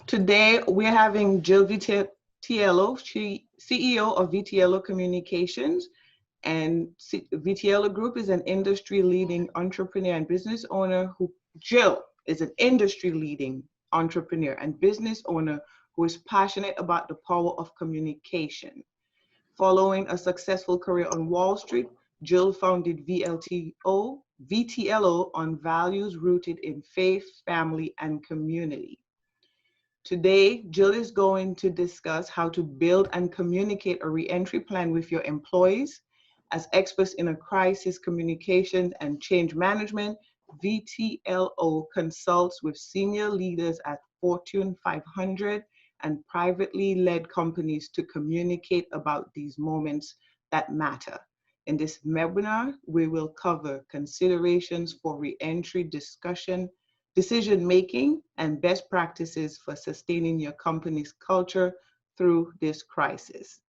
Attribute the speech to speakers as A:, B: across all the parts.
A: Today, we're having Jill Vitiello, CEO of Vitiello Communications. And Vitiello Group is an industry-leading entrepreneur and business owner Jill is an industry-leading entrepreneur and business owner who is passionate about the power of communication. Following a successful career on Wall Street, Jill founded Vitiello on values rooted in faith, family, and community. Today, Jill is going to discuss how to build and communicate a reentry plan with your employees. As experts in a crisis communications and change management, Vitiello consults with senior leaders at Fortune 500 and privately led companies to communicate about these moments that matter. In this webinar, we will cover considerations for reentry decision-making, and best practices for sustaining your company's culture through this crisis.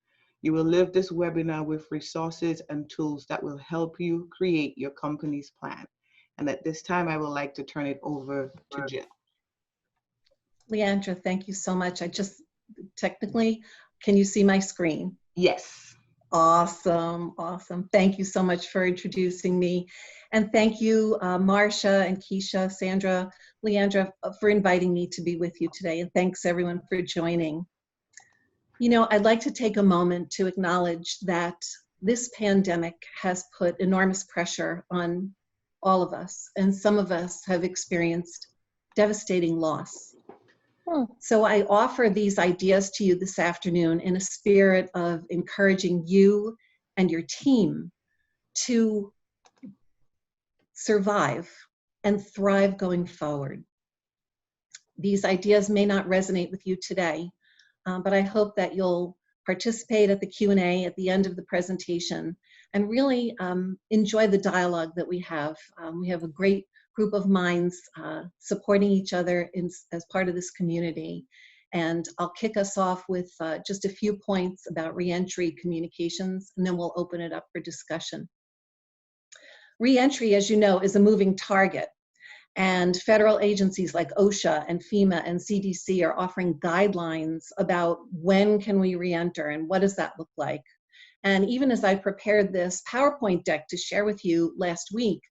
A: You will leave this webinar with resources and tools that will help you create your company's plan. And at this time, I would like to turn it over to Jill.
B: Leandra, thank you so much. Technically, can you see my screen?
A: Yes.
B: Awesome, awesome. Thank you so much for introducing me. And thank you, Marcia and Keisha, Sandra, Leandra, for inviting me to be with you today. And thanks everyone for joining. You know, I'd like to take a moment to acknowledge that this pandemic has put enormous pressure on all of us, and some of us have experienced devastating loss. So I offer these ideas to you this afternoon in a spirit of encouraging you and your team to survive and thrive going forward. These ideas may not resonate with you today, but I hope that you'll participate at the Q&A at the end of the presentation and really enjoy the dialogue that we have. We have a great group of minds supporting each other as part of this community. And I'll kick us off with just a few points about reentry communications, and then we'll open it up for discussion. Reentry, as you know, is a moving target. And federal agencies like OSHA and FEMA and CDC are offering guidelines about when can we reenter and what does that look like. And even as I prepared this PowerPoint deck to share with you last week,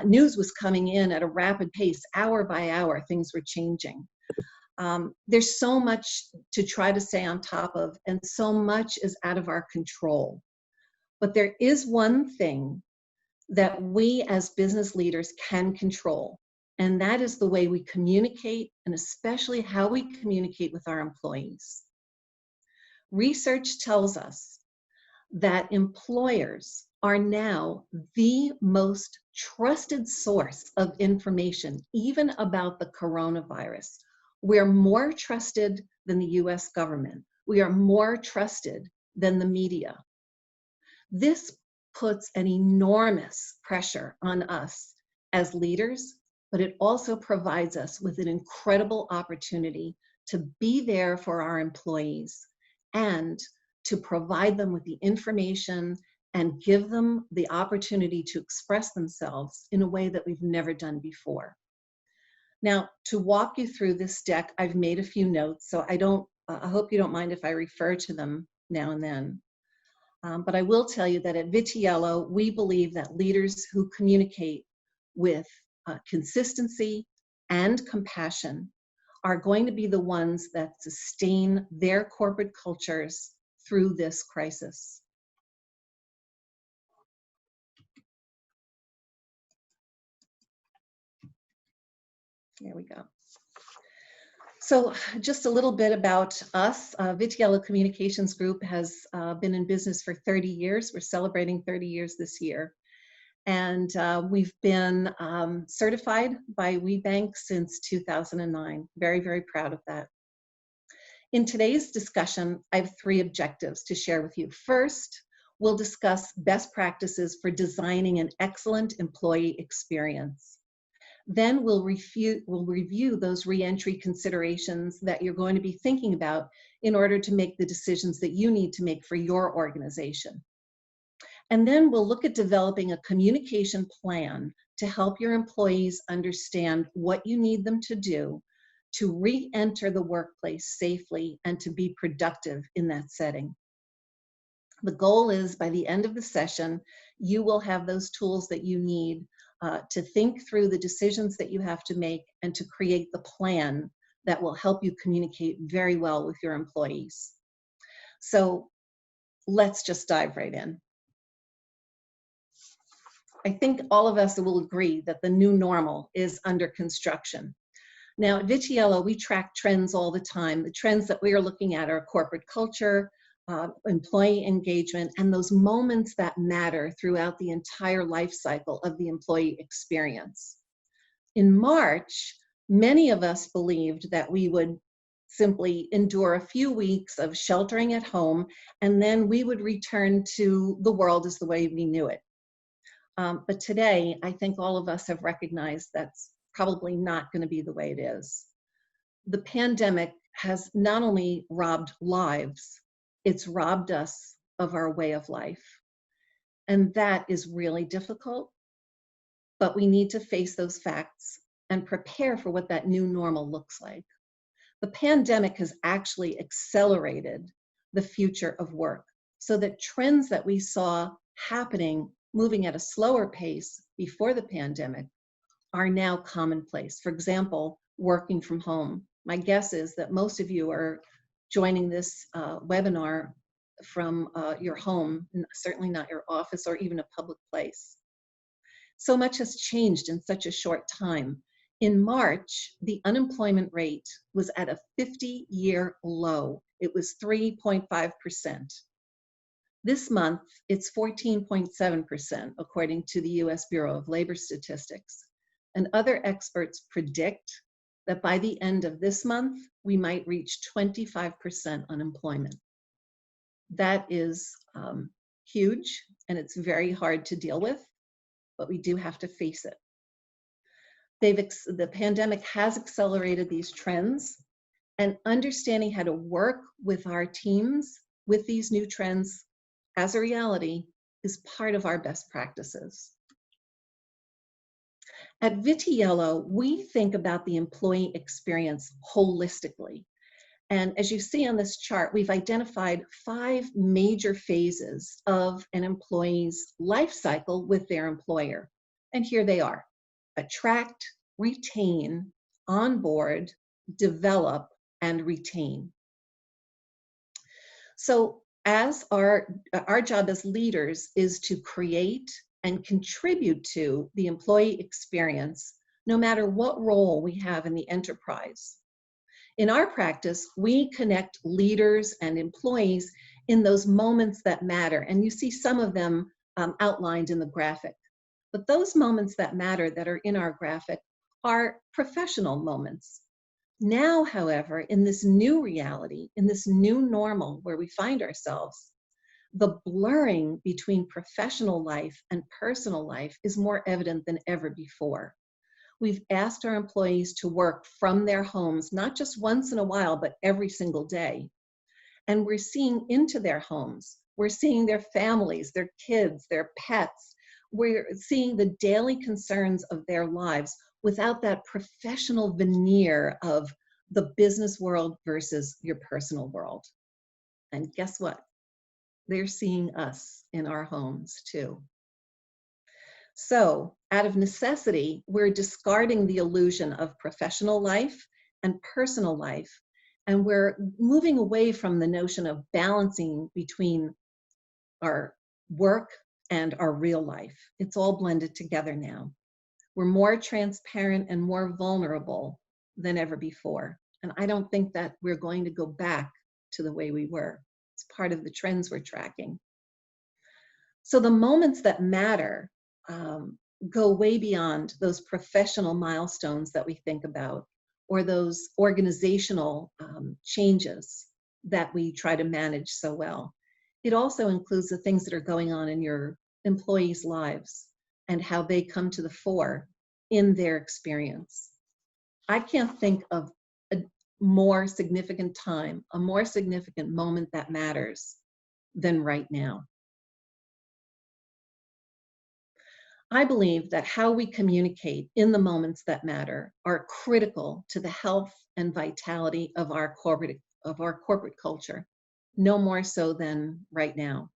B: news was coming in at a rapid pace, hour by hour, things were changing. There's so much to try to stay on top of, and so much is out of our control. But there is one thing that we as business leaders can control, and that is the way we communicate, and especially how we communicate with our employees. Research tells us that employers are now the most trusted source of information, even about the coronavirus. We're more trusted than the US government. We are more trusted than the media. This puts an enormous pressure on us as leaders, but it also provides us with an incredible opportunity to be there for our employees and to provide them with the information and give them the opportunity to express themselves in a way that we've never done before. Now, to walk you through this deck, I've made a few notes, so I hope you don't mind if I refer to them now and then. But I will tell you that at Vitiello, we believe that leaders who communicate with consistency and compassion are going to be the ones that sustain their corporate cultures through this crisis. There we go. So just a little bit about us. Vitiello Communications Group has been in business for 30 years. We're celebrating 30 years this year. And we've been certified by WeBank since 2009. Very, very proud of that. In today's discussion, I have 3 objectives to share with you. First, we'll discuss best practices for designing an excellent employee experience. Then we'll review those reentry considerations that you're going to be thinking about in order to make the decisions that you need to make for your organization. And then we'll look at developing a communication plan to help your employees understand what you need them to do to re-enter the workplace safely and to be productive in that setting. The goal is by the end of the session, you will have those tools that you need to think through the decisions that you have to make and to create the plan that will help you communicate very well with your employees. So let's just dive right in. I think all of us will agree that the new normal is under construction. Now at Vitiello, we track trends all the time. The trends that we are looking at are corporate culture, employee engagement, and those moments that matter throughout the entire life cycle of the employee experience. In March, many of us believed that we would simply endure a few weeks of sheltering at home, and then we would return to the world as the way we knew it. But today, I think all of us have recognized that's probably not going to be the way it is. The pandemic has not only robbed lives, it's robbed us of our way of life. And that is really difficult, but we need to face those facts and prepare for what that new normal looks like. The pandemic has actually accelerated the future of work so that trends that we saw happening, moving at a slower pace before the pandemic, are now commonplace. For example, working from home. My guess is that most of you are joining this webinar from your home, certainly not your office or even a public place. So much has changed in such a short time. In March, the unemployment rate was at a 50-year low. It was 3.5%. This month, it's 14.7%, according to the US Bureau of Labor Statistics. And other experts predict that by the end of this month, we might reach 25% unemployment. That is huge, and it's very hard to deal with, but we do have to face it. The pandemic has accelerated these trends, and understanding how to work with our teams with these new trends as a reality is part of our best practices. At Vitiello, we think about the employee experience holistically. And as you see on this chart, we've identified 5 major phases of an employee's life cycle with their employer. And here they are: attract, retain, onboard, develop, and retain. So as our job as leaders is to create and contribute to the employee experience, no matter what role we have in the enterprise. In our practice, we connect leaders and employees in those moments that matter, and you see some of them outlined in the graphic. But those moments that matter that are in our graphic are professional moments. Now, however, in this new reality, in this new normal where we find ourselves, the blurring between professional life and personal life is more evident than ever before. We've asked our employees to work from their homes, not just once in a while, but every single day. And we're seeing into their homes. We're seeing their families, their kids, their pets. We're seeing the daily concerns of their lives without that professional veneer of the business world versus your personal world. And guess what? They're seeing us in our homes too. So out of necessity, we're discarding the illusion of professional life and personal life, and we're moving away from the notion of balancing between our work and our real life. It's all blended together now. We're more transparent and more vulnerable than ever before. And I don't think that we're going to go back to the way we were. It's part of the trends we're tracking. So the moments that matter go way beyond those professional milestones that we think about, or those organizational changes that we try to manage so well. It also includes the things that are going on in your employees' lives and how they come to the fore in their experience. I can't think of a more significant time, a more significant moment that matters than right now. I believe that how we communicate in the moments that matter are critical to the health and vitality of our corporate culture, no more so than right now.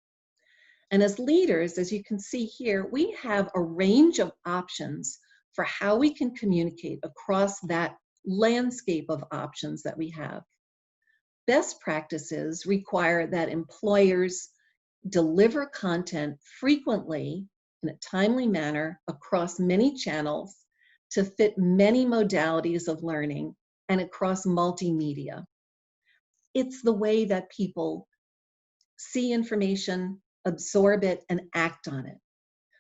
B: And as leaders, as you can see here, we have a range of options for how we can communicate across that landscape of options that we have. Best practices require that employers deliver content frequently in a timely manner across many channels to fit many modalities of learning and across multimedia. It's the way that people see information, absorb it, and act on it.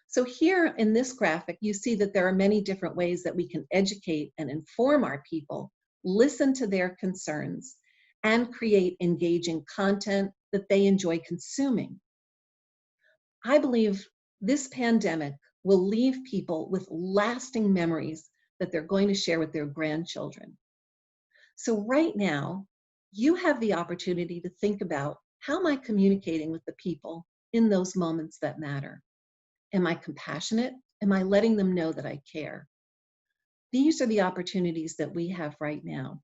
B: So here in this graphic, you see that there are many different ways that we can educate and inform our people, listen to their concerns, and create engaging content that they enjoy consuming. I believe this pandemic will leave people with lasting memories that they're going to share with their grandchildren. So right now, you have the opportunity to think about, how am I communicating with the people in those moments that matter? Am I compassionate? Am I letting them know that I care? These are the opportunities that we have right now,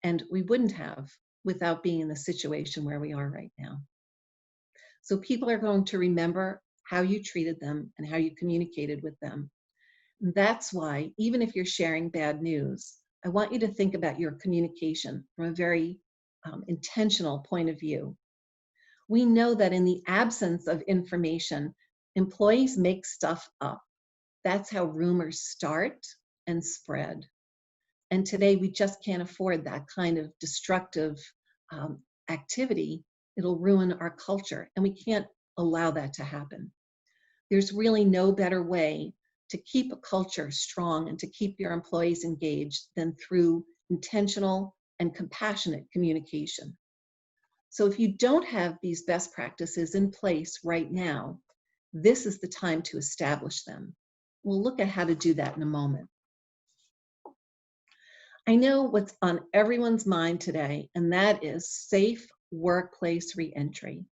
B: and we wouldn't have without being in the situation where we are right now. So people are going to remember how you treated them and how you communicated with them. That's why, even if you're sharing bad news, I want you to think about your communication from a very intentional point of view. We know that in the absence of information, employees make stuff up. That's how rumors start and spread. And today we just can't afford that kind of destructive activity. It'll ruin our culture, and we can't allow that to happen. There's really no better way to keep a culture strong and to keep your employees engaged than through intentional and compassionate communication. So if you don't have these best practices in place right now, this is the time to establish them. We'll look at how to do that in a moment. I know what's on everyone's mind today, and that is safe workplace reentry.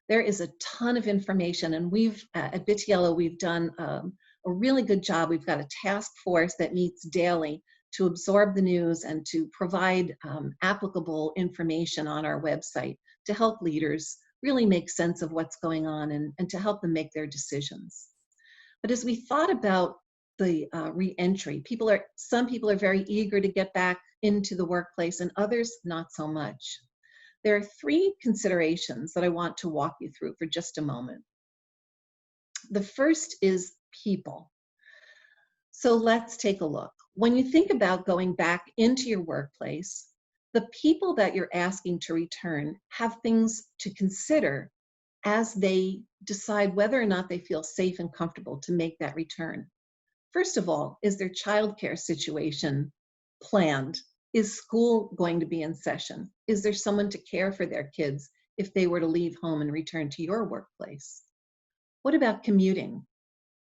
B: There is a ton of information, and we've at Vitiello, we've done a really good job. We've got a task force that meets daily to absorb the news and to provide applicable information on our website to help leaders really make sense of what's going on and to help them make their decisions. But as we thought about the re-entry, some people are very eager to get back into the workplace and others not so much. There are three considerations that I want to walk you through for just a moment. The first is people. So let's take a look. When you think about going back into your workplace, the people that you're asking to return have things to consider as they decide whether or not they feel safe and comfortable to make that return. First of all, is their childcare situation planned? Is school going to be in session? Is there someone to care for their kids if they were to leave home and return to your workplace? What about commuting?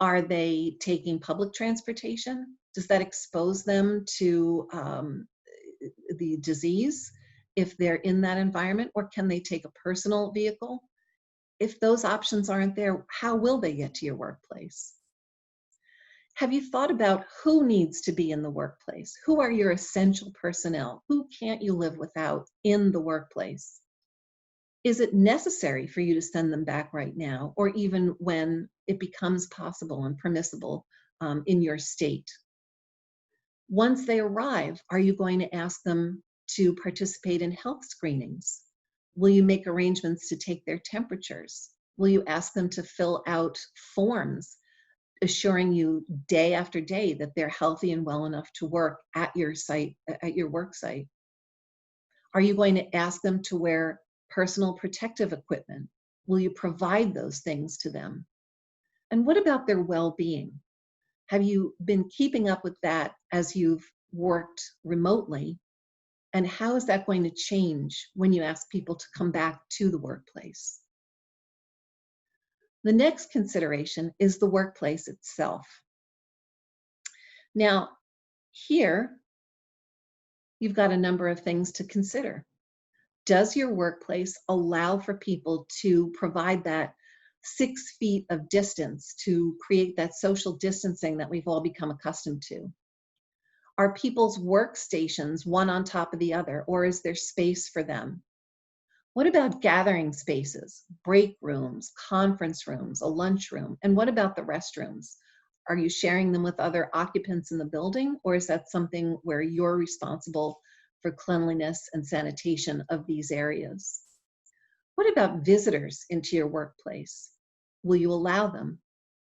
B: Are they taking public transportation? Does that expose them to the disease if they're in that environment, or can they take a personal vehicle? If those options aren't there, how will they get to your workplace? Have you thought about who needs to be in the workplace? Who are your essential personnel? Who can't you live without in the workplace? Is it necessary for you to send them back right now, or even when it becomes possible and permissible in your state? Once they arrive, are you going to ask them to participate in health screenings? Will you make arrangements to take their temperatures? Will you ask them to fill out forms assuring you day after day that they're healthy and well enough to work at your site, at your work site? Are you going to ask them to wear personal protective equipment? Will you provide those things to them? And what about their well-being? Have you been keeping up with that as you've worked remotely? And how is that going to change when you ask people to come back to the workplace? The next consideration is the workplace itself. Now, here, you've got a number of things to consider. Does your workplace allow for people to provide that 6 feet of distance to create that social distancing that we've all become accustomed to? Are people's workstations one on top of the other, or is there space for them? What about gathering spaces, break rooms, conference rooms, a lunchroom? And what about the restrooms? Are you sharing them with other occupants in the building, or is that something where you're responsible for cleanliness and sanitation of these areas? What about visitors into your workplace? Will you allow them?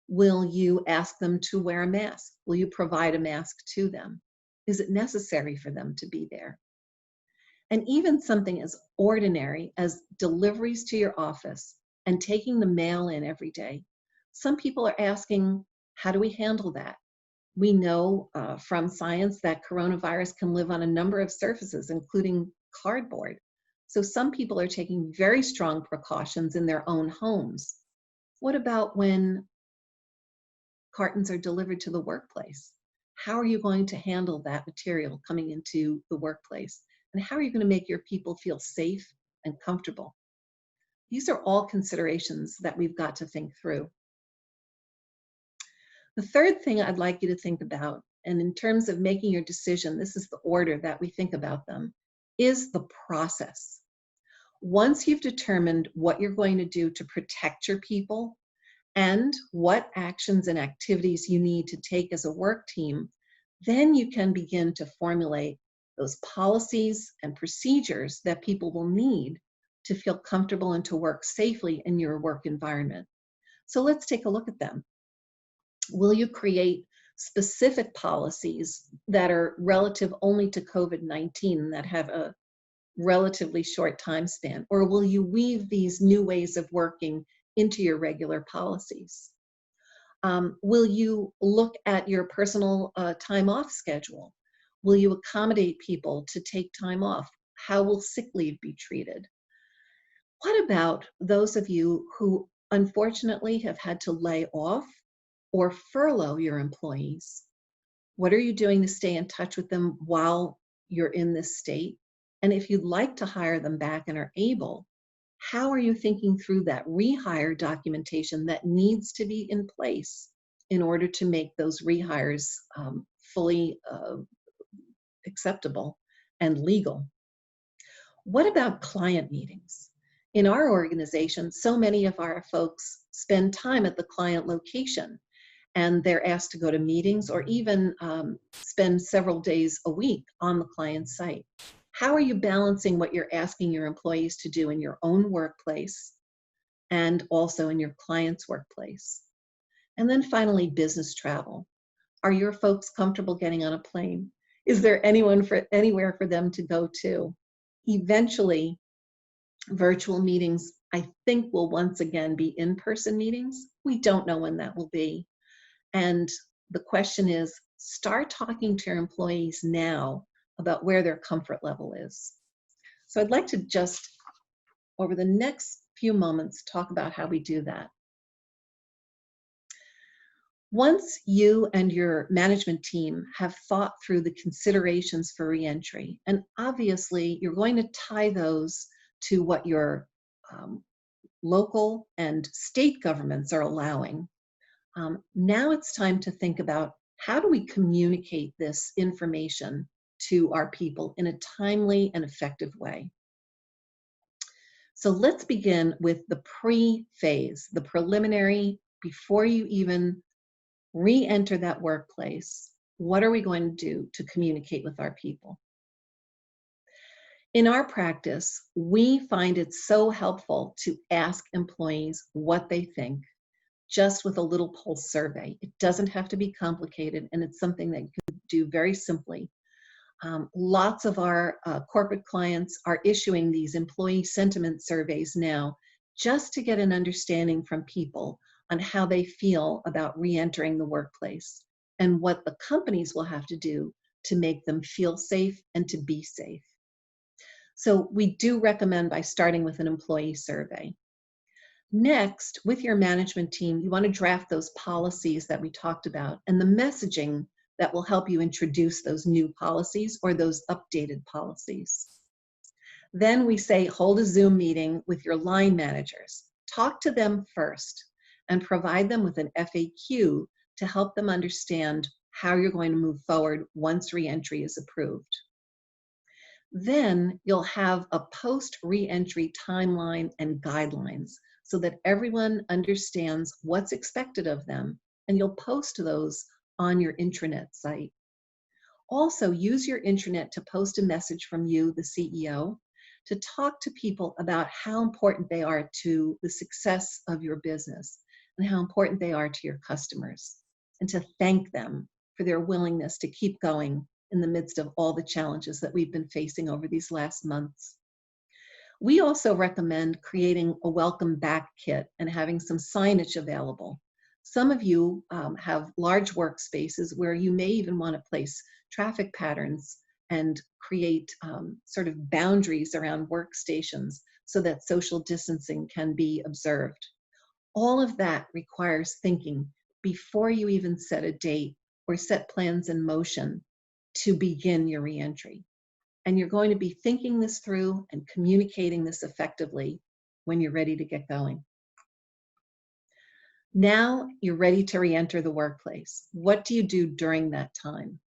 B: Will you ask them to wear a mask? Will you provide a mask to them? Is it necessary for them to be there? And even something as ordinary as deliveries to your office and taking the mail in every day. Some people are asking, how do we handle that? We know from science that coronavirus can live on a number of surfaces, including cardboard. So some people are taking very strong precautions in their own homes. What about when cartons are delivered to the workplace? How are you going to handle that material coming into the workplace? And how are you going to make your people feel safe and comfortable? These are all considerations that we've got to think through. The third thing I'd like you to think about, and in terms of making your decision, this is the order that we think about them, is the process. Once you've determined what you're going to do to protect your people and what actions and activities you need to take as a work team, then you can begin to formulate those policies and procedures that people will need to feel comfortable and to work safely in your work environment. So let's take a look at them. Will you create specific policies that are relative only to COVID-19 that have a relatively short time span? Or will you weave these new ways of working into your regular policies? Will you look at your personal time off schedule? Will you accommodate people to take time off? How will sick leave be treated? What about those of you who unfortunately have had to lay off or furlough your employees? What are you doing to stay in touch with them while you're in this state? And if you'd like to hire them back and are able, how are you thinking through that rehire documentation that needs to be in place in order to make those rehires fully acceptable and legal? What about client meetings? In our organization, so many of our folks spend time at the client location, and they're asked to go to meetings or even spend several days a week on the client site. How are you balancing what you're asking your employees to do in your own workplace and also in your client's workplace? And then finally, business travel. Are your folks comfortable getting on a plane? Is there anywhere for them to go to? Eventually, virtual meetings, I think, will once again be in-person meetings. We don't know when that will be. And the question is, start talking to your employees now about where their comfort level is. So I'd like to just, over the next few moments, talk about how we do that. Once you and your management team have thought through the considerations for reentry, and obviously you're going to tie those to what your local and state governments are allowing, now it's time to think about how do we communicate this information to our people in a timely and effective way. So let's begin with the pre-phase, the preliminary, before you even re-enter that workplace. What are we going to do to communicate with our people? In our practice, we find it so helpful to ask employees what they think, just with a little pulse survey. It doesn't have to be complicated, and it's something that you can do very simply. Lots of our corporate clients are issuing these employee sentiment surveys now just to get an understanding from people on how they feel about re-entering the workplace and what the companies will have to do to make them feel safe and to be safe. So we do recommend by starting with an employee survey. Next, with your management team, you want to draft those policies that we talked about and the messaging that will help you introduce those new policies or those updated policies. Then we say, hold a Zoom meeting with your line managers. Talk to them first and provide them with an FAQ to help them understand how you're going to move forward once reentry is approved. Then you'll have a post-reentry timeline and guidelines so that everyone understands what's expected of them, and you'll post those on your intranet site. Also, use your intranet to post a message from you, the CEO, to talk to people about how important they are to the success of your business and how important they are to your customers, and to thank them for their willingness to keep going in the midst of all the challenges that we've been facing over these last months. We also recommend creating a welcome back kit and having some signage available. Some of you have large workspaces where you may even want to place traffic patterns and create sort of boundaries around workstations so that social distancing can be observed. All of that requires thinking before you even set a date or set plans in motion to begin your reentry. And you're going to be thinking this through and communicating this effectively when you're ready to get going. Now you're ready to reenter the workplace. What do you do during that time?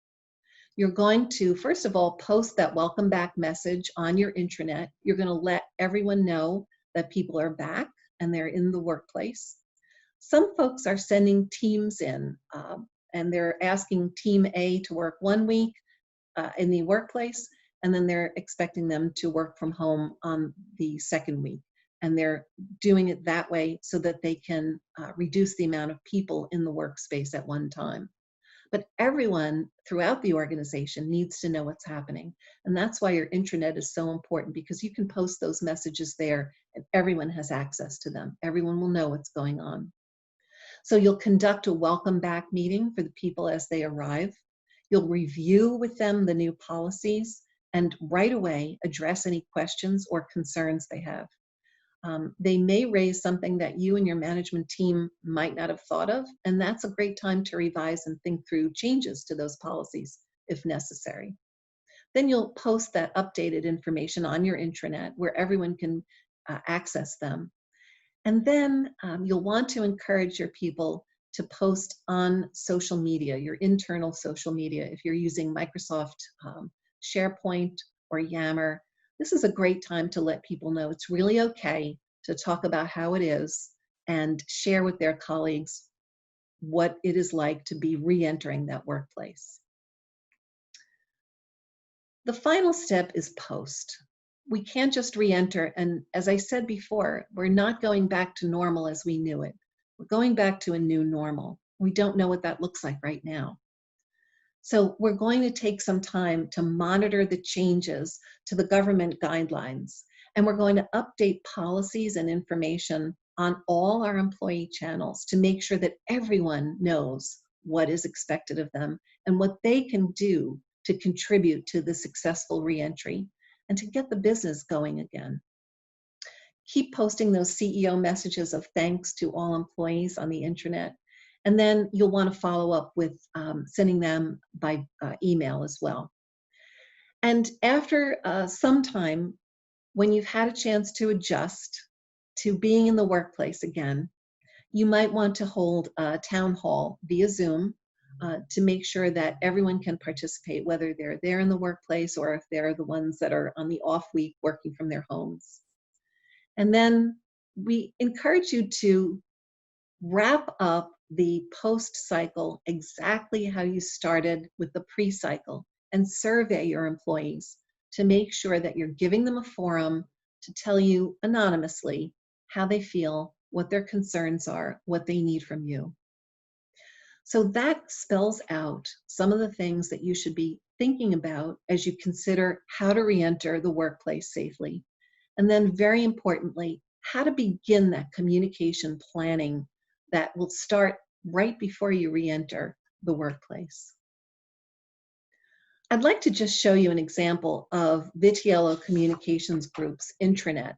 B: You're going to, first of all, post that welcome back message on your intranet. You're going to let everyone know that people are back and they're in the workplace. Some folks are sending teams in and they're asking team A to work 1 week in the workplace, and then they're expecting them to work from home on the second week. And they're doing it that way so that they can reduce the amount of people in the workspace at one time. But everyone throughout the organization needs to know what's happening. And that's why your intranet is so important, because you can post those messages there and everyone has access to them. Everyone will know what's going on. So you'll conduct a welcome back meeting for the people as they arrive. You'll review with them the new policies and right away address any questions or concerns they have. They may raise something that you and your management team might not have thought of, and that's a great time to revise and think through changes to those policies if necessary. Then you'll post that updated information on your intranet where everyone can access them. And then you'll want to encourage your people to post on social media, your internal social media. If you're using Microsoft SharePoint or Yammer, this is a great time to let people know it's really okay to talk about how it is and share with their colleagues what it is like to be re-entering that workplace. The final step is post. We can't just re-enter, and as I said before, we're not going back to normal as we knew it. We're going back to a new normal. We don't know what that looks like right now. So we're going to take some time to monitor the changes to the government guidelines, and we're going to update policies and information on all our employee channels to make sure that everyone knows what is expected of them and what they can do to contribute to the successful reentry and to get the business going again. Keep posting those CEO messages of thanks to all employees on the intranet. And then you'll want to follow up with sending them by email as well. And after some time, when you've had a chance to adjust to being in the workplace again, you might want to hold a town hall via Zoom to make sure that everyone can participate, whether they're there in the workplace or if they're the ones that are on the off week working from their homes. And then we encourage you to wrap up the post cycle exactly how you started with the pre-cycle and survey your employees to make sure that you're giving them a forum to tell you anonymously how they feel, what their concerns are, what they need from you. So that spells out some of the things that you should be thinking about as you consider how to re-enter the workplace safely. And then very importantly, how to begin that communication planning that will start right before you re-enter the workplace. I'd like to just show you an example of Vitiello Communications Group's intranet.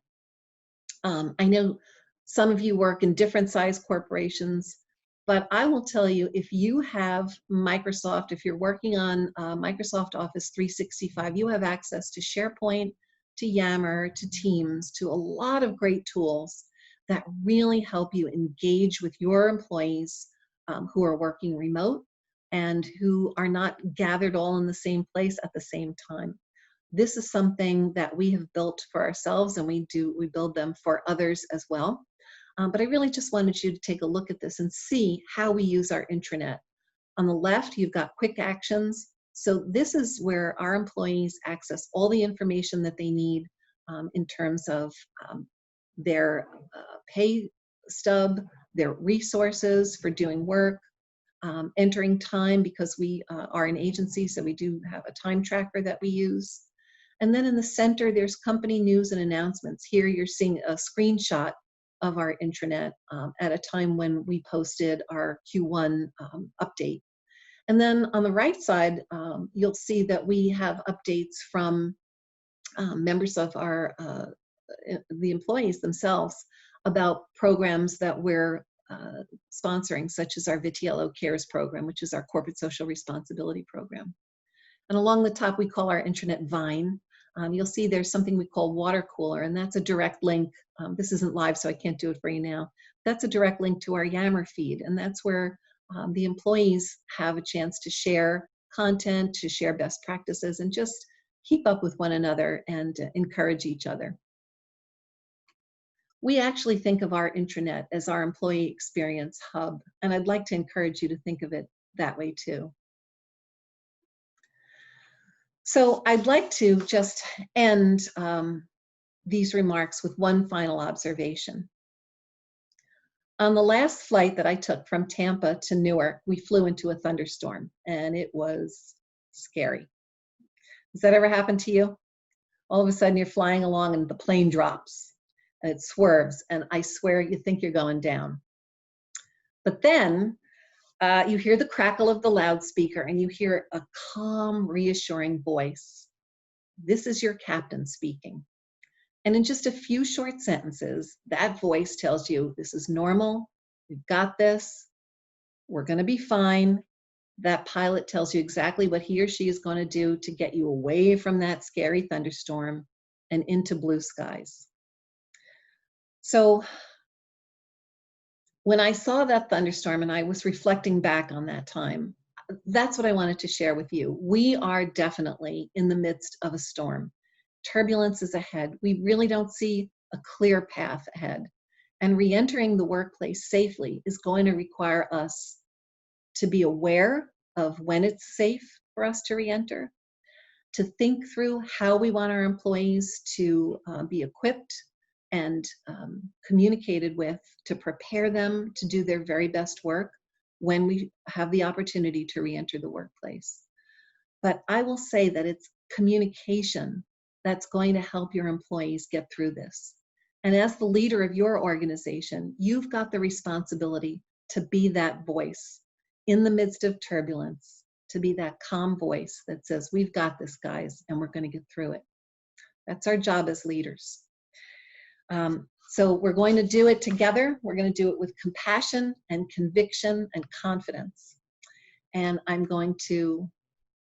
B: I know some of you work in different size corporations, but I will tell you, if you have Microsoft, if you're working on Microsoft Office 365, you have access to SharePoint, to Yammer, to Teams, to a lot of great tools that really help you engage with your employees who are working remote, and who are not gathered all in the same place at the same time. This is something that we have built for ourselves, and we build them for others as well. But I really just wanted you to take a look at this and see how we use our intranet. On the left, you've got quick actions. So this is where our employees access all the information that they need in terms of their pay stub, their resources for doing work, entering time, because we are an agency, so we do have a time tracker that we use. And then in the center, there's company news and announcements. Here you're seeing a screenshot of our intranet at a time when we posted our Q1 update. And then on the right side, you'll see that we have updates from members of our, the employees themselves about programs that we're sponsoring, such as our Vitiello Cares program, which is our corporate social responsibility program. And along the top, we call our intranet Vine. You'll see there's something we call Water Cooler, and that's a direct link. This isn't live, so I can't do it for you now. That's a direct link to our Yammer feed, and that's where the employees have a chance to share content, to share best practices, and just keep up with one another and encourage each other. We actually think of our intranet as our employee experience hub, and I'd like to encourage you to think of it that way too. So I'd like to just end these remarks with one final observation. On the last flight that I took from Tampa to Newark, we flew into a thunderstorm, and it was scary. Has that ever happened to you? All of a sudden you're flying along and the plane drops, and it swerves, and I swear you think you're going down. But then you hear the crackle of the loudspeaker, and you hear a calm, reassuring voice. This is your captain speaking. And in just a few short sentences, that voice tells you this is normal, we've got this, we're going to be fine. That pilot tells you exactly what he or she is going to do to get you away from that scary thunderstorm and into blue skies. So when I saw that thunderstorm and I was reflecting back on that time, that's what I wanted to share with you. We are definitely in the midst of a storm. Turbulence is ahead. We really don't see a clear path ahead. And re-entering the workplace safely is going to require us to be aware of when it's safe for us to re-enter, to think through how we want our employees to be equipped and communicated with, to prepare them to do their very best work when we have the opportunity to re-enter the workplace. But I will say that it's communication that's going to help your employees get through this. And as the leader of your organization, you've got the responsibility to be that voice in the midst of turbulence, to be that calm voice that says, we've got this, guys, and we're going to get through it. That's our job as leaders. So we're going to do it together. We're going to do it with compassion and conviction and confidence. And I'm going to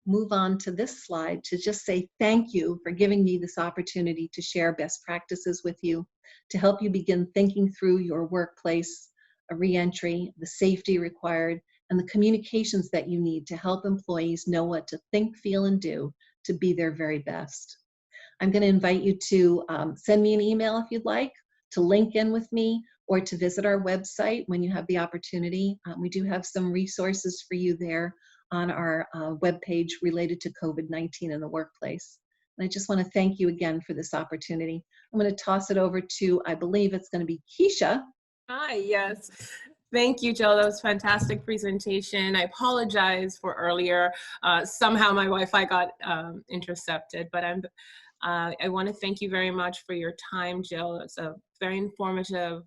B: move on to this slide to just say thank you for giving me this opportunity to share best practices with you, to help you begin thinking through your workplace, a re-entry, the safety required, and the communications that you need to help employees know what to think, feel, and do to be their very best. I'm going to invite you to send me an email if you'd like, to link in with me, or to visit our website when you have the opportunity. We do have some resources for you there on our webpage related to COVID-19 in the workplace. And I just want to thank you again for this opportunity. I'm going to toss it over to, I believe it's going to be Keisha.
C: Hi, yes. Thank you, Jill. That was a fantastic presentation. I apologize for earlier. Somehow my Wi-Fi got intercepted, but I want to thank you very much for your time, Jill. It's a very informative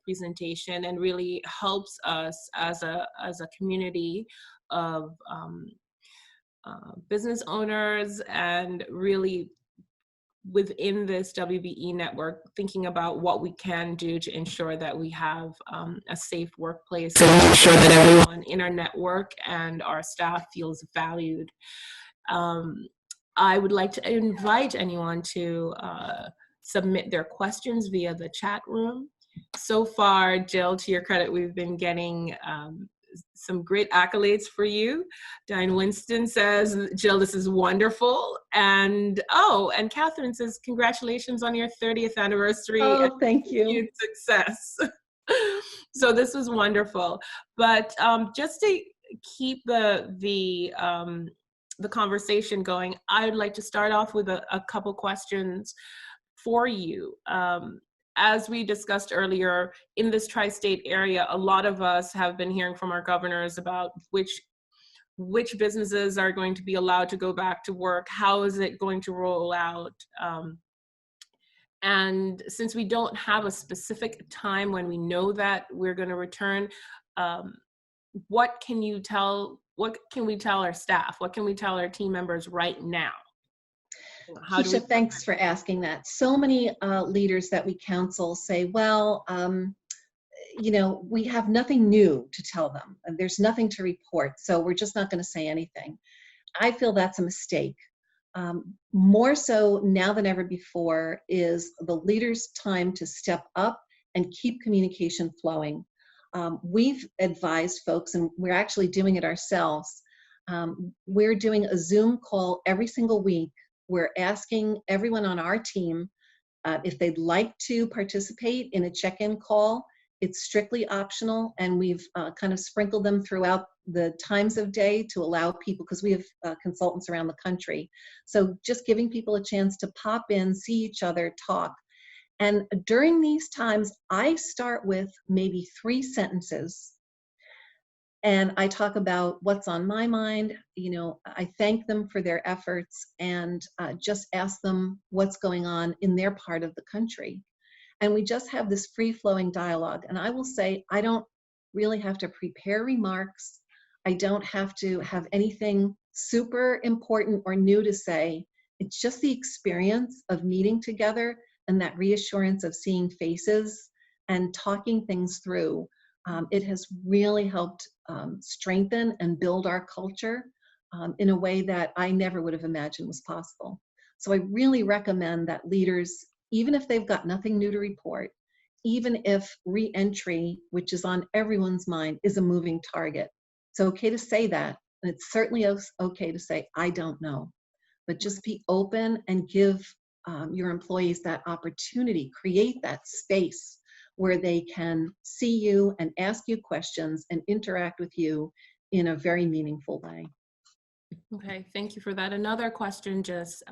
C: presentation and really helps us as a community of business owners, and really within this WBE network, thinking about what we can do to ensure that we have a safe workplace and make sure that everyone in our network and our staff feels valued. I would like to invite anyone to submit their questions via the chat room. So far, Jill, to your credit, we've been getting some great accolades for you. Diane Winston says, Jill, this is wonderful. And and Catherine says, congratulations on your 30th anniversary. And
B: Oh, thank you.
C: continued success. So this was wonderful. But just to keep the conversation going, I would like to start off with a couple questions for you. As we discussed earlier, in this tri-state area, a lot of us have been hearing from our governors about which businesses are going to be allowed to go back to work, how is it going to roll out, and since we don't have a specific time when we know that we're going to return, what can we tell our staff? What can we tell our team members right now?
B: Keisha, thanks for asking that. So many leaders that we counsel say, well, we have nothing new to tell them. And there's nothing to report, so we're just not going to say anything. I feel that's a mistake. More so now than ever before is the leader's time to step up and keep communication flowing. We've advised folks, and we're actually doing it ourselves. We're doing a Zoom call every single week. We're asking everyone on our team if they'd like to participate in a check-in call. It's strictly optional, and we've kind of sprinkled them throughout the times of day to allow people, because we have consultants around the country. So just giving people a chance to pop in, see each other, talk. And during these times, I start with maybe 3 sentences. And I talk about what's on my mind. I thank them for their efforts and just ask them what's going on in their part of the country. And we just have this free-flowing dialogue. And I will say, I don't really have to prepare remarks. I don't have to have anything super important or new to say. It's just the experience of meeting together and that reassurance of seeing faces and talking things through. It has really helped strengthen and build our culture in a way that I never would have imagined was possible. So I really recommend that leaders, even if they've got nothing new to report, even if re-entry, which is on everyone's mind, is a moving target. It's okay to say that, and it's certainly okay to say, I don't know. But just be open and give your employees that opportunity, create that space where they can see you and ask you questions and interact with you in a very meaningful way.
C: Okay, thank you for that. Another question just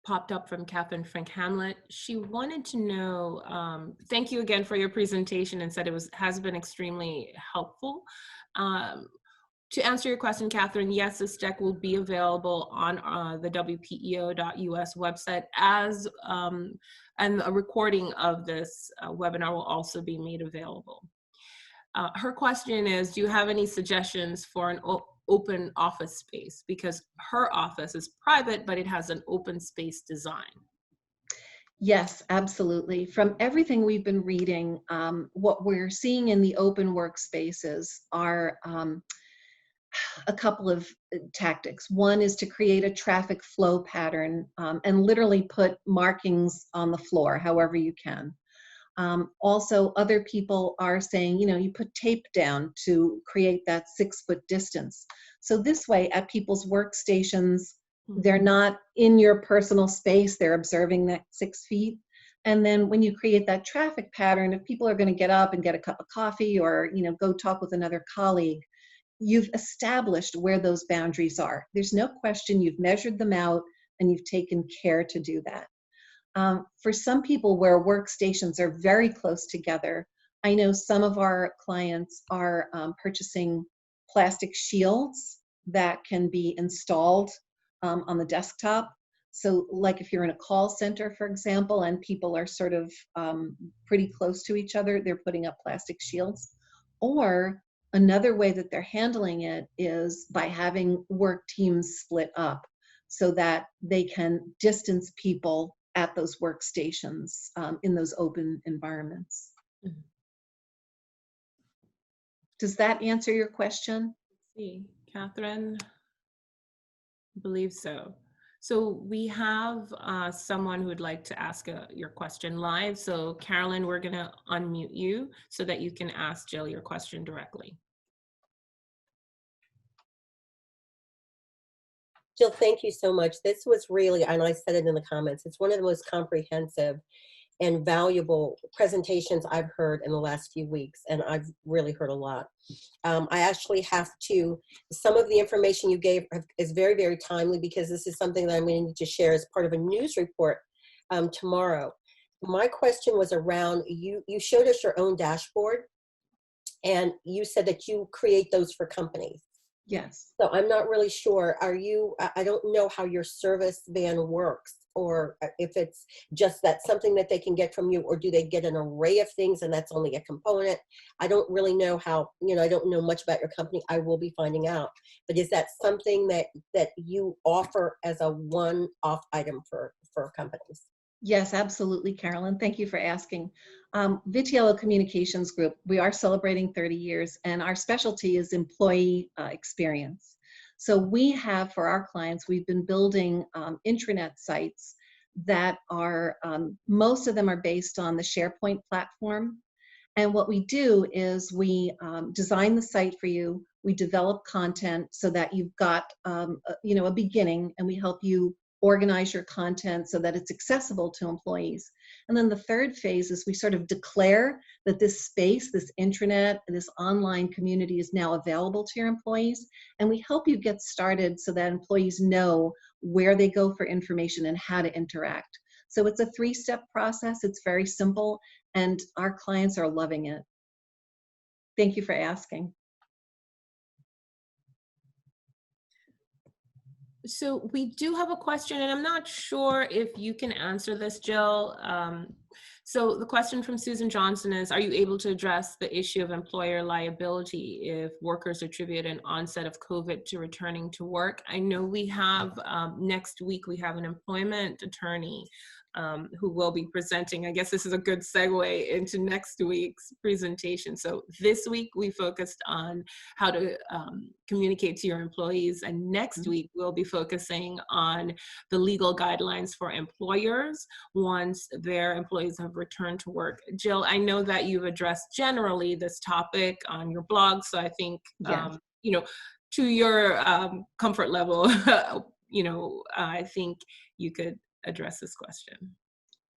C: popped up from Catherine Frank Hamlet. She wanted to know, thank you again for your presentation, and said has been extremely helpful. To answer your question, Catherine, yes, this deck will be available on the WPEO.us website and a recording of this webinar will also be made available. Her question is, do you have any suggestions for an open office space? Because her office is private, but it has an open space design.
B: Yes, absolutely. From everything we've been reading, what we're seeing in the open workspaces are a couple of tactics. One is to create a traffic flow pattern and literally put markings on the floor, however you can. Also, other people are saying, you put tape down to create that 6-foot distance. So this way, at people's workstations, they're not in your personal space, they're observing that 6 feet. And then when you create that traffic pattern, if people are going to get up and get a cup of coffee or, go talk with another colleague, you've established where those boundaries are. There's no question you've measured them out and you've taken care to do that. For some people where workstations are very close together, I know some of our clients are purchasing plastic shields that can be installed on the desktop. So like if you're in a call center, for example, and people are sort of pretty close to each other, they're putting up plastic shields. Or another way that they're handling it is by having work teams split up so that they can distance people at those workstations in those open environments. Mm-hmm. Does that answer your question?
C: Let's see, Catherine, I believe so. So we have someone who would like to ask your question live. So Carolyn, we're gonna unmute you so that you can ask Jill your question directly.
D: Jill, thank you so much. This was really, and I said it in the comments, it's one of the most comprehensive and valuable presentations I've heard in the last few weeks, and I've really heard a lot. I actually have to, some of the information you gave is very, very timely, because this is something that I'm going to need to share as part of a news report tomorrow. My question was around, you showed us your own dashboard, and you said that you create those for companies.
B: Yes.
D: So I'm not really sure, I don't know how your service van works, or if it's just that something that they can get from you, or do they get an array of things and that's only a component? I don't really know how, I don't know much about your company. I will be finding out. But is that something that you offer as a one-off item for companies?
B: Yes, absolutely, Carolyn. Thank you for asking. Vitiello Communications Group, we are celebrating 30 years, and our specialty is employee experience. So we have, for our clients, we've been building intranet sites that are, most of them are based on the SharePoint platform. And what we do is we design the site for you, we develop content so that you've got a beginning, and we help you organize your content so that it's accessible to employees. And then the third phase is we sort of declare that this space, this intranet, this online community is now available to your employees. And we help you get started so that employees know where they go for information and how to interact. So it's a 3-step process. It's very simple, and our clients are loving it. Thank you for asking.
C: So we do have a question, and I'm not sure if you can answer this, Jill. So the question from Susan Johnson is, are you able to address the issue of employer liability if workers attribute an onset of COVID to returning to work? I know we have, next week, we have an employment attorney who will be presenting. I guess this is a good segue into next week's presentation. So this week we focused on how to communicate to your employees, and next week we'll be focusing on the legal guidelines for employers once their employees have returned to work. Jill, I know that you've addressed generally this topic on your blog, so I think
B: Yes.
C: To your comfort level, I think you could address this question.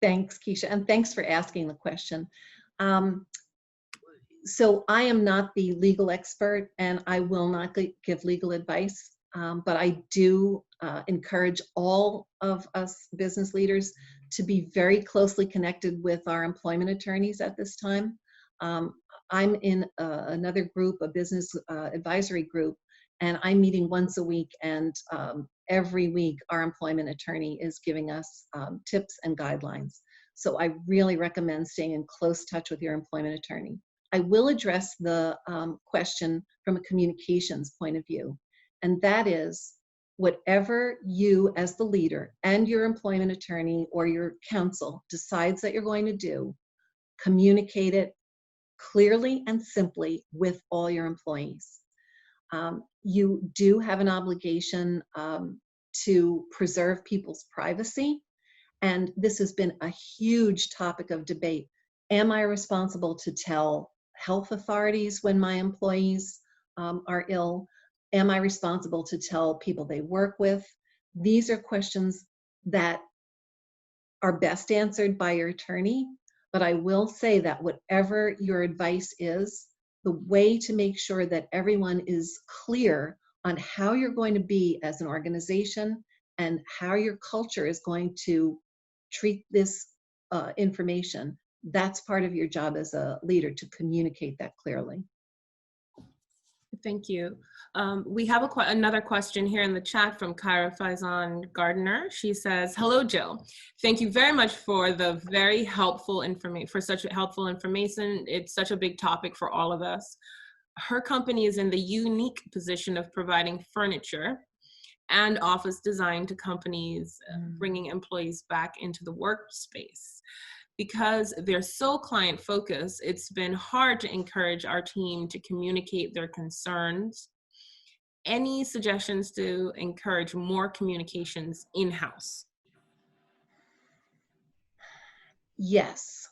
B: Thanks, Keisha, and thanks for asking the question. So I am not the legal expert, and I will not give legal advice, but I do encourage all of us business leaders to be very closely connected with our employment attorneys at this time. I'm in another group, a business advisory group, and I'm meeting once a week, and every week our employment attorney is giving us tips and guidelines. So I really recommend staying in close touch with your employment attorney. I will address the question from a communications point of view, and that is, whatever you as the leader and your employment attorney or your counsel decides that you're going to do, communicate it clearly and simply with all your employees. You do have an obligation to preserve people's privacy, and this has been a huge topic of debate. Am I responsible to tell health authorities when my employees are ill? Am I responsible to tell people they work with? These are questions that are best answered by your attorney, but I will say that whatever your advice is, the way to make sure that everyone is clear on how you're going to be as an organization and how your culture is going to treat this information, that's part of your job as a leader, to communicate that clearly.
C: Thank you. We have another question here in the chat from Kyra Faison Gardner. She says, "Hello, Jill. Thank you very much for the very helpful information, for such helpful information. It's such a big topic for all of us. Her company is in the unique position of providing furniture and office design to companies, bringing employees back into the workspace. Because they're so client focused, it's been hard to encourage our team to communicate their concerns. Any suggestions to encourage more communications in-house?"
B: Yes.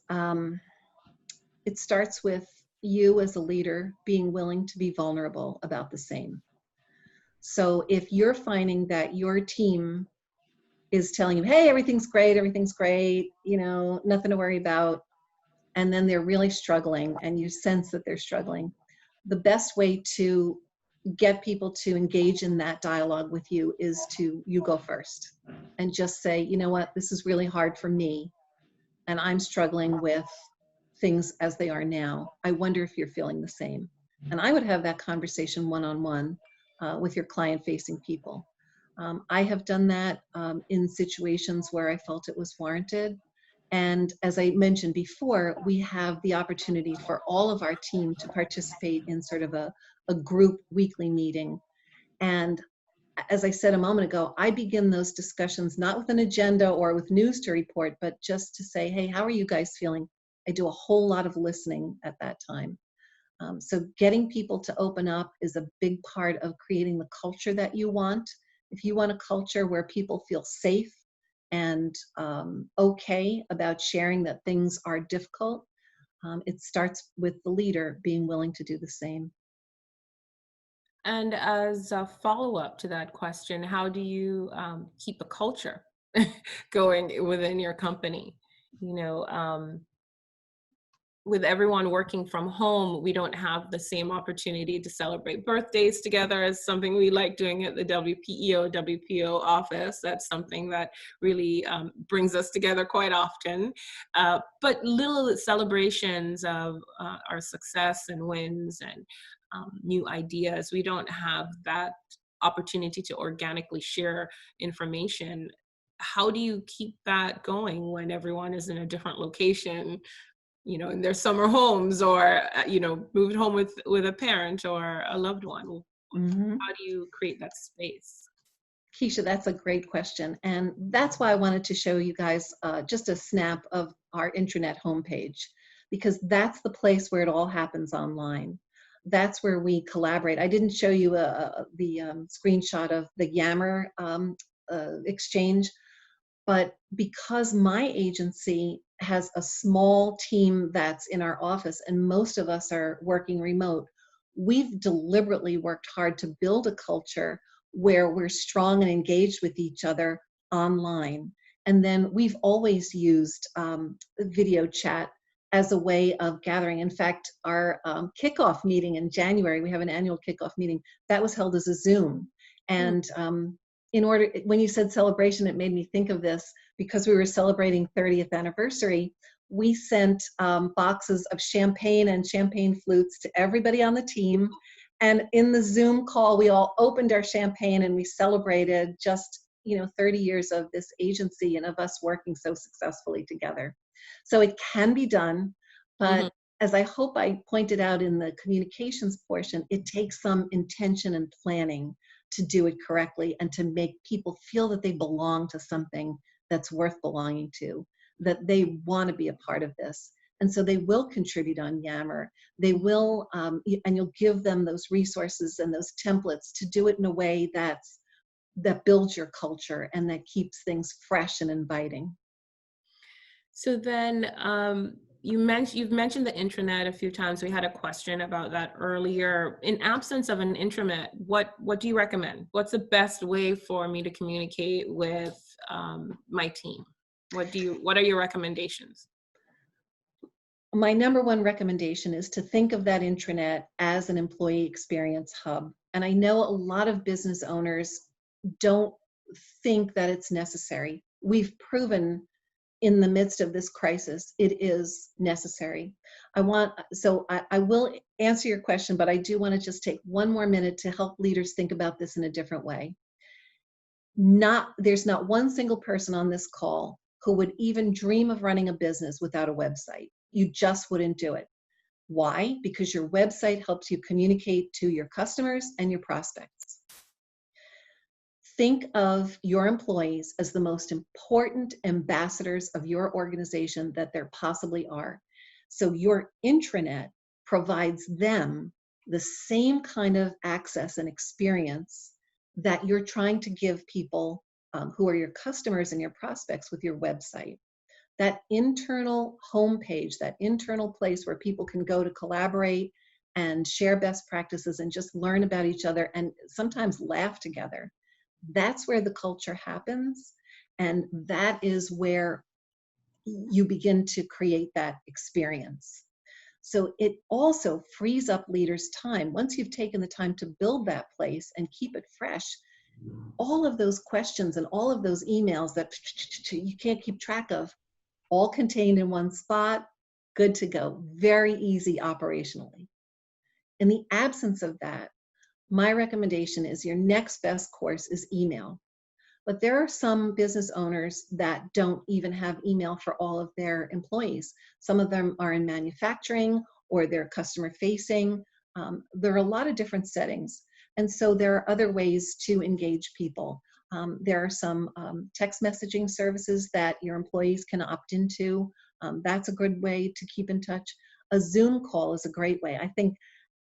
B: It starts with you as a leader being willing to be vulnerable about the same. So if you're finding that your team is telling you, hey, everything's great, you know, nothing to worry about, and then they're really struggling and you sense that they're struggling, the best way to get people to engage in that dialogue with you is you go first and just say, you know what, this is really hard for me and I'm struggling with things as they are now. I wonder if you're feeling the same. And I would have that conversation one-on-one with your client-facing people. I have done that in situations where I felt it was warranted. And as I mentioned before, we have the opportunity for all of our team to participate in sort of a group weekly meeting. And as I said a moment ago, I begin those discussions not with an agenda or with news to report, but just to say, hey, how are you guys feeling? I do a whole lot of listening at that time. So getting people to open up is a big part of creating the culture that you want. If you want a culture where people feel safe and okay about sharing that things are difficult, it starts with the leader being willing to do the same.
C: And as a follow-up to that question, how do you keep a culture going within your company? You know, with everyone working from home, we don't have the same opportunity to celebrate birthdays together as something we like doing at the WPEO office. That's something that really brings us together quite often. But little celebrations of our success and wins and new ideas, we don't have that opportunity to organically share information. How do you keep that going when everyone is in a different location, you know, in their summer homes, or you know, moved home with a parent or a loved one?
B: Mm-hmm.
C: How do you create that space?
B: Keisha, that's a great question. And that's why I wanted to show you guys just a snap of our intranet homepage, because that's the place where it all happens online. That's where we collaborate. I didn't show you the screenshot of the Yammer exchange, but because my agency has a small team that's in our office and most of us are working remote, we've deliberately worked hard to build a culture where we're strong and engaged with each other online. And then we've always used video chat as a way of gathering. In fact, our kickoff meeting in January, we have an annual kickoff meeting, that was held as a Zoom. And when you said celebration, it made me think of this because we were celebrating 30th anniversary. We sent boxes of champagne and champagne flutes to everybody on the team. And in the Zoom call, we all opened our champagne and we celebrated just, 30 years of this agency and of us working so successfully together. So it can be done, but as I hope I pointed out in the communications portion, it takes some intention and planning to do it correctly and to make people feel that they belong to something that's worth belonging to, that they want to be a part of this. And so they will contribute on Yammer. They will, and you'll give them those resources and those templates to do it in a way that builds your culture and that keeps things fresh and inviting.
C: So then you've mentioned the intranet a few times. We had a question about that earlier. In absence of an intranet, what do you recommend? What's the best way for me to communicate with my team? What are your recommendations?
B: My number one recommendation is to think of that intranet as an employee experience hub. And I know a lot of business owners don't think that it's necessary. We've proven in the midst of this crisis, it is necessary. I will answer your question, but I do want to just take one more minute to help leaders think about this in a different way. There's not one single person on this call who would even dream of running a business without a website. You just wouldn't do it. Why? Because your website helps you communicate to your customers and your prospects. Think of your employees as the most important ambassadors of your organization that there possibly are. So your intranet provides them the same kind of access and experience that you're trying to give people who are your customers and your prospects with your website. That internal homepage, that internal place where people can go to collaborate and share best practices and just learn about each other and sometimes laugh together. That's where the culture happens. And that is where you begin to create that experience. So it also frees up leaders' time. Once you've taken the time to build that place and keep it fresh, all of those questions and all of those emails that you can't keep track of, all contained in one spot, good to go. Very easy operationally. In the absence of that, my recommendation is your next best course is email. But there are some business owners that don't even have email for all of their employees. Some of them are in manufacturing or they're customer facing. There are a lot of different settings. And so there are other ways to engage people. There are some text messaging services that your employees can opt into. That's a good way to keep in touch. A Zoom call is a great way. I think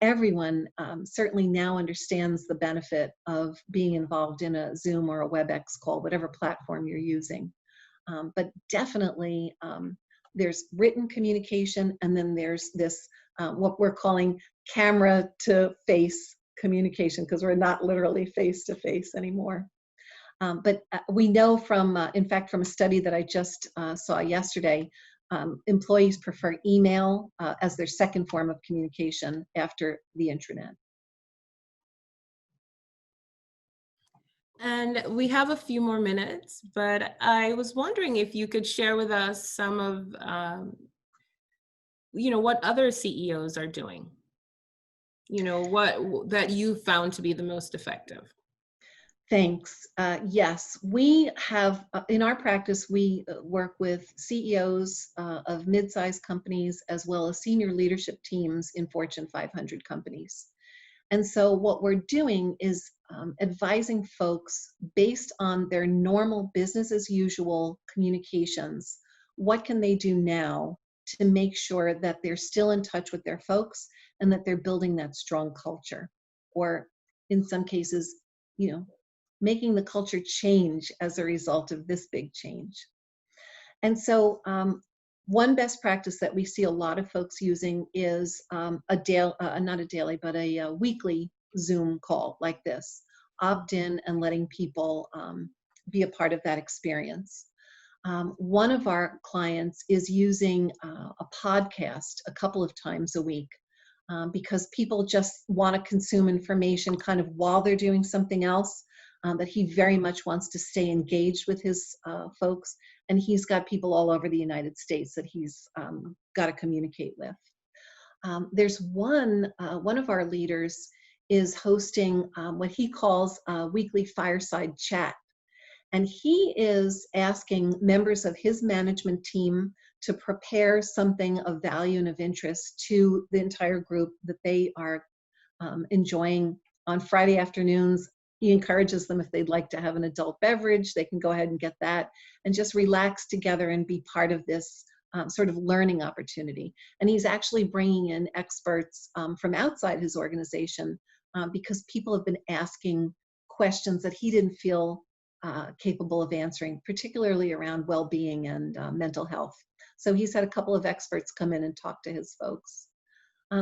B: everyone certainly now understands the benefit of being involved in a Zoom or a WebEx call, whatever platform you're using. But definitely there's written communication, and then there's this, what we're calling camera to face communication, because we're not literally face to face anymore. But we know from, in fact, from a study that I just saw yesterday, employees prefer email as their second form of communication after the intranet.
C: And we have a few more minutes, but I was wondering if you could share with us some of, what other CEOs are doing, what that you found to be the most effective.
B: Thanks. Yes, we have, in our practice, we work with CEOs of mid-sized companies as well as senior leadership teams in Fortune 500 companies. And so what we're doing is advising folks based on their normal business as usual communications. What can they do now to make sure that they're still in touch with their folks and that they're building that strong culture? Or in some cases, making the culture change as a result of this big change. And so one best practice that we see a lot of folks using is not a daily, but a weekly Zoom call like this. Opt in and letting people be a part of that experience. One of our clients is using a podcast a couple of times a week because people just want to consume information kind of while they're doing something else. But he very much wants to stay engaged with his folks, and he's got people all over the United States that he's got to communicate with. There's one of our leaders is hosting what he calls a weekly fireside chat, and he is asking members of his management team to prepare something of value and of interest to the entire group that they are enjoying on Friday afternoons. He encourages them, if they'd like to have an adult beverage, they can go ahead and get that and just relax together and be part of this sort of learning opportunity. And he's actually bringing in experts from outside his organization because people have been asking questions that he didn't feel capable of answering, particularly around well-being and mental health. So he's had a couple of experts come in and talk to his folks.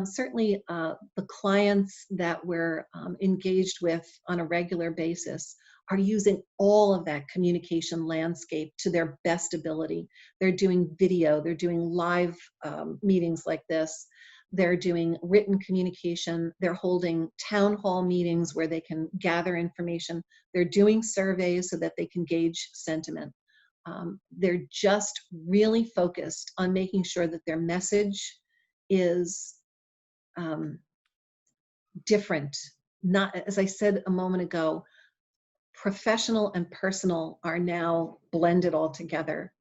B: Certainly the clients that we're engaged with on a regular basis are using all of that communication landscape to their best ability. They're doing video, they're doing live meetings like this, they're doing written communication, they're holding town hall meetings where they can gather information, they're doing surveys so that they can gauge sentiment. They're just really focused on making sure that their message is different. Not, as I said a moment ago, professional and personal are now blended all together.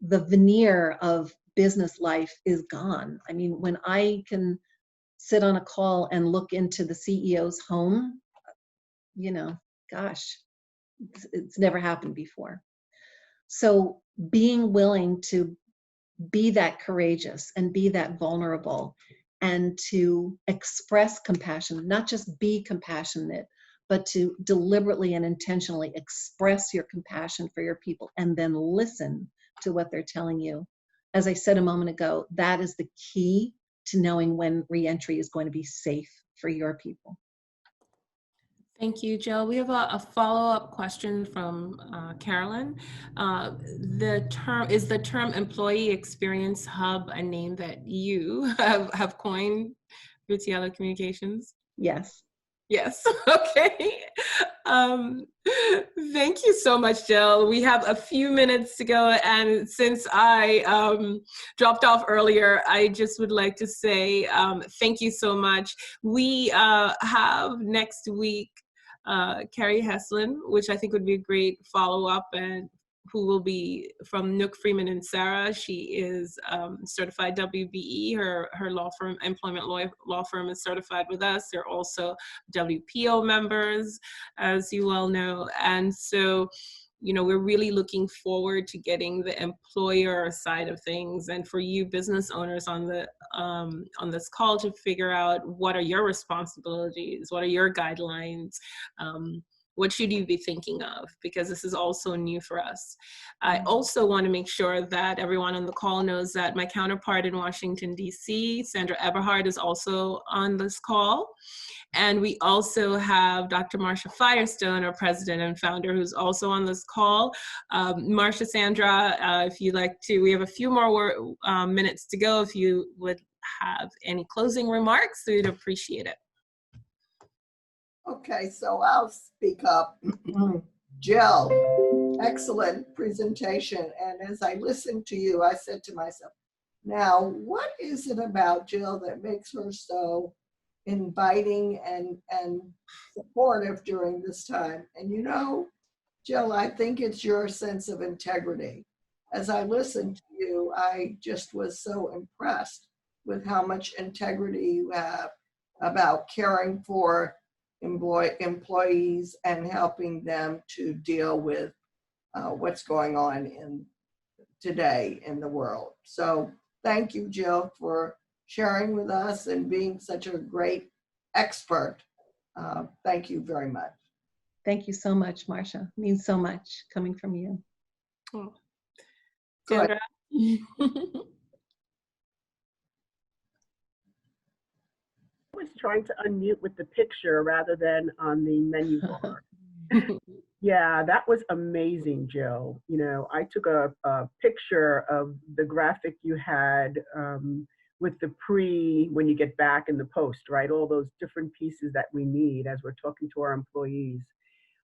B: The veneer of business life is gone. I mean, when I can sit on a call and look into the CEO's home, gosh, it's never happened before. So being willing to be that courageous and be that vulnerable and to express compassion, not just be compassionate, but to deliberately and intentionally express your compassion for your people and then listen to what they're telling you. As I said a moment ago, that is the key to knowing when reentry is going to be safe for your people.
C: Thank you, Jill. We have a follow-up question from Carolyn. Is the term Employee Experience Hub a name that you have coined, Vitiello Communications?
B: Yes.
C: Yes. Okay. Thank you so much, Jill. We have a few minutes to go, and since I dropped off earlier, I just would like to say thank you so much. We have next week Carrie Heslin, which I think would be a great follow-up, and who will be from Nook, Freeman and Sarah. She is certified WBE. Her law firm, employment law firm, is certified with us. They're also WPEO members, as you well know. And so, you know, we're really looking forward to getting the employer side of things, and for you business owners on this call to figure out what are your responsibilities, what are your guidelines, what should you be thinking of, because this is also new for us. I also want to make sure that everyone on the call knows that my counterpart in Washington, D.C., Sandra Eberhard, is also on this call. And we also have Dr. Marcia Firestone, our president and founder, who's also on this call. Marcia, Sandra, if you'd like to, we have a few more minutes to go. If you would have any closing remarks, we'd appreciate it.
E: Okay, so I'll speak up. Jill, excellent presentation. And as I listened to you, I said to myself, now, what is it about Jill that makes her so inviting and supportive during this time? And you know, Jill, I think it's your sense of integrity. As I listened to you, I just was so impressed with how much integrity you have about caring for employees and helping them to deal with what's going on today in the world. So thank you, Jill, for sharing with us and being such a great expert. Thank you very much.
B: Thank you so much, Marcia. It means so much coming from you.
C: Oh.
E: Good.
C: Sandra?
F: I was trying to unmute with the picture rather than on the menu bar. Yeah, that was amazing, Jill. You know, I took a picture of the graphic you had with the when you get back in the post, right? All those different pieces that we need as we're talking to our employees.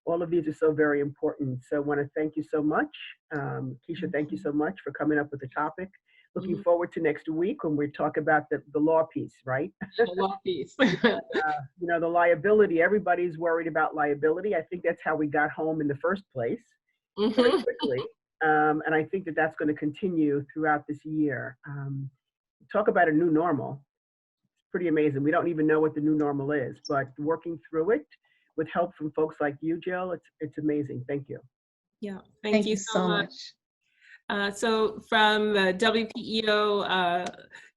F: All of these are so very important. So I want to thank you so much. Keisha, thank you so much for coming up with the topic. Looking forward to next week when we talk about the law piece, right?
C: The law piece.
F: You know, the liability, everybody's worried about liability. I think that's how we got home in the first place, very quickly. And I think that that's going to continue throughout this year. Talk about a new normal. It's pretty amazing. We don't even know what the new normal is, but working through it with help from folks like you, Jill, it's amazing. Thank you.
C: Yeah, thank you so much. So from the WPEO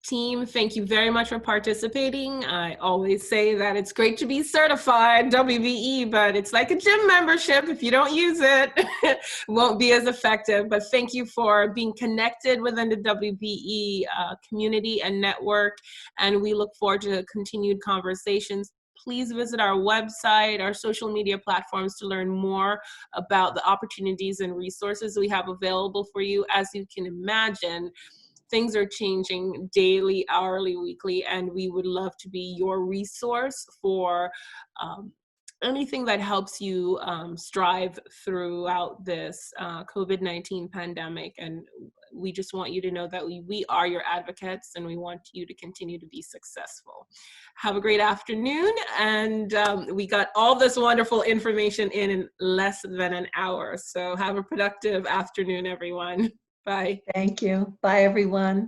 C: team, thank you very much for participating. I always say that it's great to be certified WBE, but it's like a gym membership. If you don't use it, it won't be as effective. But thank you for being connected within the WBE community and network. And we look forward to continued conversations. Please visit our website, our social media platforms to learn more about the opportunities and resources we have available for you. As you can imagine, things are changing daily, hourly, weekly, and we would love to be your resource for anything that helps you strive throughout this COVID-19 pandemic. And we just want you to know that we are your advocates, and we want you to continue to be successful. Have a great afternoon. And we got all this wonderful information in less than an hour. So have a productive afternoon, everyone. Bye.
B: Thank you. Bye, everyone.